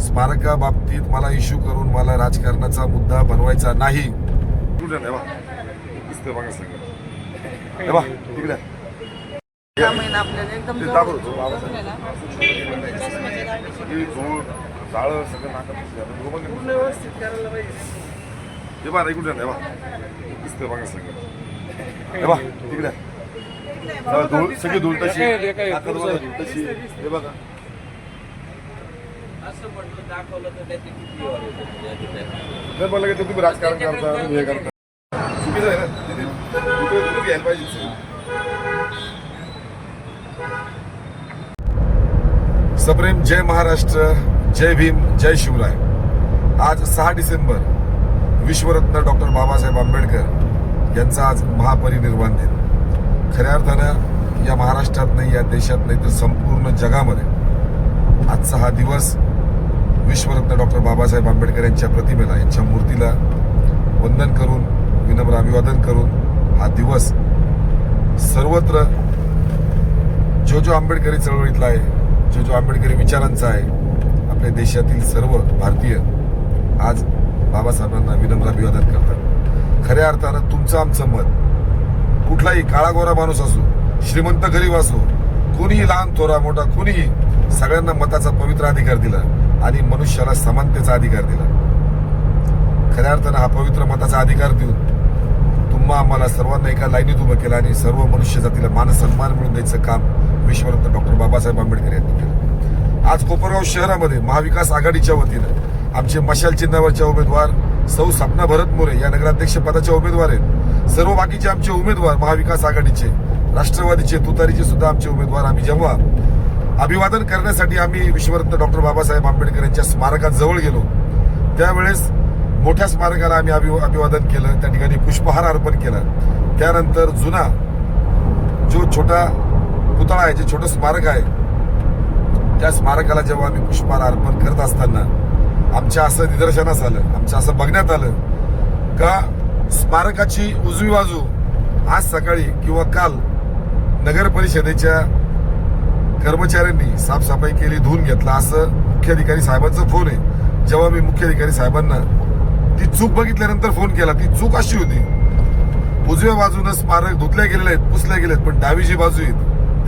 स्मारकाबाबतीत मला इश्यू करून मला राजकारणाचा मुद्दा बनवायचा नाही. सगळी धूळ तशी हे बघा. मला काय तुम्ही राजकारण करता हे करता चुकीचं आहे ना. घ्यायला पाहिजे. सप्रेम जय महाराष्ट्र, जय भीम, जय शिवराय. आज 6 डिसेंबर विश्वरत्न डॉक्टर बाबासाहेब आंबेडकर यांचा आज महापरिनिर्वाण दिन. खऱ्या अर्थानं या महाराष्ट्रात नाही, या देशात नाही तर संपूर्ण जगामध्ये आजचा हा दिवस विश्वरत्न डॉक्टर बाबासाहेब आंबेडकर यांच्या प्रतिमेला, यांच्या मूर्तीला वंदन करून, विनम्र अभिवादन करून हा दिवस सर्वत्र जो आंबेडकरी चळवळीतला आहे, जो आंबेडकरी विचारांचा आहे, आपल्या देशातील सर्व भारतीय आज बाबासाहेबांना विनम्र अभिवादन करतात. खऱ्या अर्थानं तुमचं आमचं मत, कुठलाही काळागोरा माणूस असो, श्रीमंत गरीब असो, कोणीही लहान थोरा मोठा, कोणीही, सगळ्यांना मताचा पवित्र अधिकार दिला आणि मनुष्याला समानतेचा अधिकार दिला. खऱ्या अर्थानं हा पवित्र मताचा अधिकार देऊन तुम्हा आम्हाला सर्वांना एका लाईनीत उभं केलं आणि सर्व मनुष्य जातीला मान सन्मान मिळवून द्यायचं काम विश्वरत्न डॉक्टर बाबासाहेब आंबेडकर यांनी केलं. आज कोपरगाव शहरामध्ये महाविकास आघाडीच्या वतीनं आमचे मशाल चिन्हावरच्या उमेदवार सौ सपना भरत मोरे या नगराध्यक्ष पदाच्या उमेदवार आहेत. सर्व बाकीचे आमचे उमेदवार महाविकास आघाडीचे, राष्ट्रवादीचे, तुतारीचे सुद्धा आमचे उमेदवार. आम्ही जेव्हा अभिवादन करण्यासाठी आम्ही विश्वरत्न डॉक्टर बाबासाहेब आंबेडकर यांच्या स्मारकात जवळ गेलो त्यावेळेस मोठ्या स्मारकाला आम्ही अभिवादन केलं, त्या ठिकाणी पुष्पहार अर्पण केला. त्यानंतर जुना जो छोटा पुतळा आहे, जे छोटं स्मारक आहे, त्या स्मारकाला जेव्हा आम्ही पुष्पहार अर्पण करत असताना आमच्या असं निदर्शनास आलं, आमच्या असं बघण्यात आलं का स्मारकाची उजवी बाजू आज सकाळी किंवा काल नगर परिषदेच्या कर्मचाऱ्यांनी साफसफाई केली, धुवून घेतला, असं मुख्याधिकारी साहेबांचा फोन आहे. जेव्हा मी मुख्याधिकारी साहेबांना ती चूक बघितल्यानंतर फोन केला, ती चूक अशी होती, उजव्या बाजूनं स्मारक धुतल्या गेलेले आहेत, पुसल्या गेलेत, पण डावी जी बाजू आहे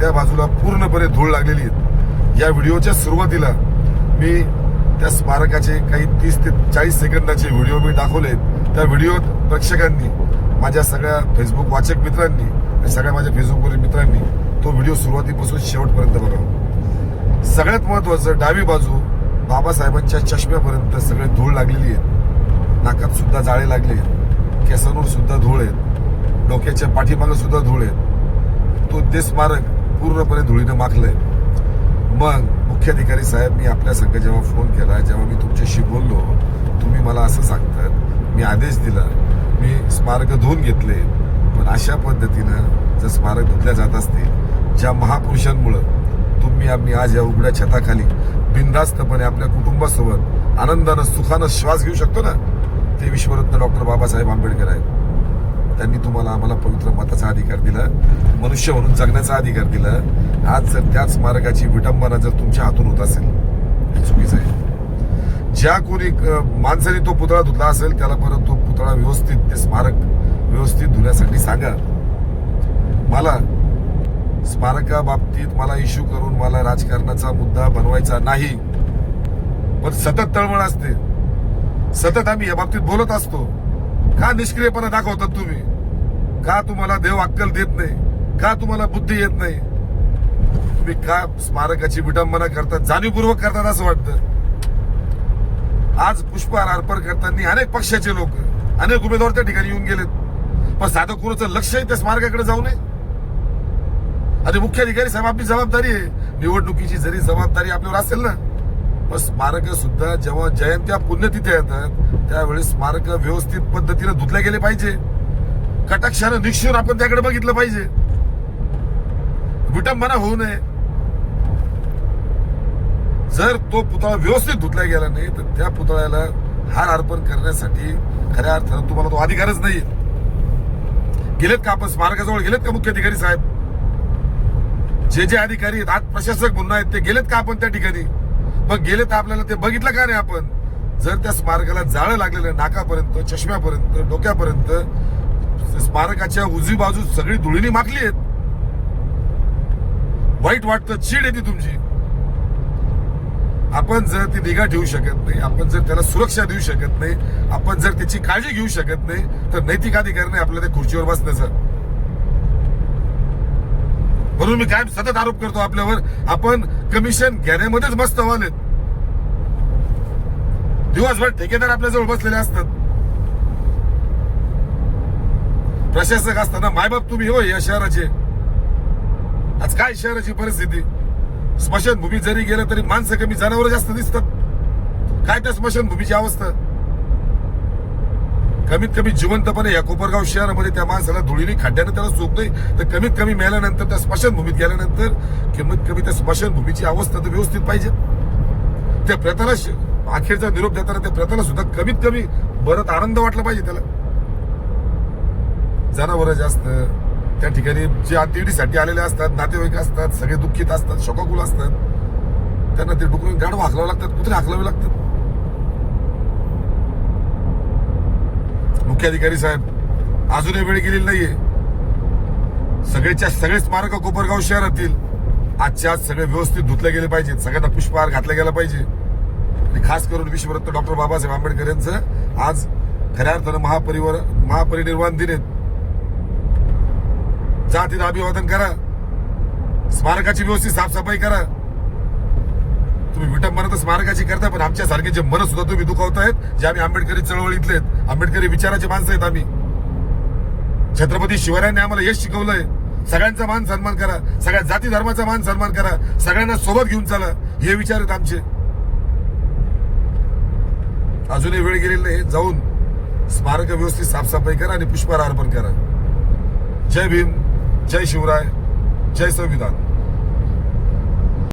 त्या बाजूला पूर्णपणे धूळ लागलेली आहे. या व्हिडिओच्या सुरुवातीला मी त्या स्मारकाचे काही 30 ते 40 सेकंदाचे व्हिडिओ मी दाखवले. त्या व्हिडिओत प्रेक्षकांनी, माझ्या सगळ्या फेसबुक वाचक मित्रांनी आणि सगळ्या माझ्या फेसबुकवरील मित्रांनी तो व्हिडिओ सुरुवातीपासून शेवटपर्यंत बघावा. सगळ्यात महत्वाचं, डावी बाजू बाबासाहेबांच्या चष्म्यापर्यंत सगळे धूळ लागलेली आहे. नाकात सुद्धा जाळे लागले आहेत, केसांवर सुद्धा धूळ आहेत, डोक्याच्या पाठीमागे सुद्धा धूळ आहेत. ते स्मारक पूर्णपणे धुळीनं माखलंय. मग मुख्याधिकारी साहेब, मी आपल्या संघ जेव्हा फोन केला, जेव्हा मी तुमच्याशी बोललो, तुम्ही मला असं सांगतात, मी आदेश दिला, मी स्मारक धुवून घेतले, पण अशा पद्धतीनं जर स्मारक धुतल्या जात असतील, ज्या महापुरुषांमुळं आम्ही आज या उघड्या छताखाली बिनधास्तपणे आपल्या कुटुंबासोबत आनंदानं सुखानं श्वास घेऊ शकतो ना, ते विश्वरत्न डॉक्टर बाबासाहेब आंबेडकर आहेत. त्यांनी तुम्हाला आम्हाला पवित्र मताचा अधिकार दिला, मनुष्य म्हणून जगण्याचा अधिकार दिला. आज जर त्याच स्मारकाची विटंबना जर तुमच्या हातून होत असेल, हे चुकीचं आहे. ज्या कोणी माणसाने तो पुतळा धुतला असेल त्याला परत तो पुतळा व्यवस्थित, ते स्मारक व्यवस्थित धुण्यासाठी सांगा. मला स्मारकाबाबतीत मला इश्यू करून मला राजकारणाचा मुद्दा बनवायचा नाही. पण सतत तळमळ असते, सतत आम्ही या बाबतीत बोलत असतो. का निष्क्रियपणा दाखवतात तुम्ही? का तुम्हाला देव अक्कल देत नाही? का तुम्हाला बुद्धी येत नाही? तुम्ही का स्मारकाची विटंबना करतात, जाणीवपूर्वक करतात असं वाटतं. आज पुष्पहार अर्पण करताना अनेक पक्षाचे लोक, अनेक उमेदवार त्या ठिकाणी येऊन गेलेत, पण साधं कोणाचं लक्षही त्या स्मारकाकडे जाऊ नये. आणि मुख्याधिकारी साहेब, आपली जबाबदारी आहे, निवडणुकीची जरी जबाबदारी आपल्यावर असेल ना, पण स्मारक सुद्धा जेव्हा जयंत्या पुण्यतिथ्या येतात त्यावेळेस स्मारक व्यवस्थित पद्धतीने धुतले गेले पाहिजे. कटाक्षानं निक्षून आपण त्याकडे बघितलं पाहिजे. विटंबना होऊ नये. जर तो पुतळा व्यवस्थित धुतला गेला नाही तर त्या पुतळ्याला हार अर्पण करण्यासाठी खऱ्या अर्थानं तुम्हाला तो अधिकारच नाही. गेलेत का आपण स्मारकाजवळ गेलेत का मुख्याधिकारी साहेब? जे अधिकारी आहेत, आज प्रशासक म्हणून आहेत, ते गेलेत का आपण त्या ठिकाणी? मग गेले तर आपल्याला ते बघितलं का नाही आपण? जर त्या स्मारकाला जाळं लागलेलं नाकापर्यंत, चष्म्यापर्यंत, डोक्यापर्यंत, स्मारकाच्या उजवी बाजू सगळी धुळीने माखली आहेत. वाईट वाटतं, चीड येते तुमची. आपण जर ती निगा ठेवू शकत नाही, आपण जर त्याला सुरक्षा देऊ शकत नाही, आपण जर त्याची काळजी घेऊ शकत नाही, तर नैतिक अधिकार नाही आपल्याला त्या खुर्चीवर बसण्याचा. म्हणून मी काय सतत आरोप करतो आपल्यावर, आपण कमिशन घेण्यामध्येच मस्त व्हालेत. दिवसभर ठेकेदार आपल्याजवळ बसलेले असतात, प्रशासक असताना. मायबाप तुम्ही हो या शहराचे. आज काय शहराची परिस्थिती? स्मशानभूमी जरी गेलं तरी माणसं कमी, जनावर जास्त दिसतात. काय त्या स्मशानभूमीची अवस्था? कमीत कमी जिवंतपणे या कोपरगाव शहरामध्ये त्या माणसाला धुळीने खड्ड्यानं त्याला चूक नाही, तर कमीत कमी मेल्यानंतर त्या स्मशानभूमीत गेल्यानंतर कमीत कमी त्या स्मशानभूमीची अवस्था तर व्यवस्थित पाहिजे. त्या प्रेताला अखेरचा निरोप देताना त्या प्रेताला सुद्धा कमीत कमी बरंच आनंद वाटला पाहिजे त्याला. जनावर जास्त त्या ठिकाणी जे अंत्यविधीसाठी आलेले असतात, नातेवाईक असतात, सगळे दुःखित असतात, शोकाकुल असतात. त्यांना ते डुकरून गाढवा हाकलावे लागतात, कुत्रे हाकलावे लागतात. मुख्याधिकारी साहेब, अजूनही वेळ गेलेली नाहीये. सगळे स्मारक कोपरगाव शहरातील आजच्या आज सगळे व्यवस्थित धुतले गेले पाहिजेत. सगळ्यांना पुष्पहार घातला गेला पाहिजे. आणि खास करून विश्वरत्न डॉक्टर बाबासाहेब आंबेडकर यांचं आज खऱ्या अर्थानं महापरिनिर्वाण दिन आहे. जा तिथं अभिवादन करा, स्मारकाची व्यवस्थित साफसफाई करा. तुम्ही विटंबना तर स्मारकाची करता, पण आमच्यासारखे जे मन सुद्धा तुम्ही दुखावतायत, जे आम्ही आंबेडकरी चळवळीतले आहेत, आंबेडकरी विचाराचे माणसं आहेत आम्ही. छत्रपती शिवरायांनी आम्हाला हेच शिकवलंय, सगळ्यांचा मान सन्मान करा, सगळ्या जाती धर्माचा मान सन्मान करा, सगळ्यांना सोबत घेऊन चला, हे विचार आहेत आमचे. अजूनही वेळ गेलेली नाही. जाऊन स्मारक व्यवस्थित साफसफाई करा आणि पुष्पहार अर्पण करा. जय भीम, जय शिवराय, जय संविधान.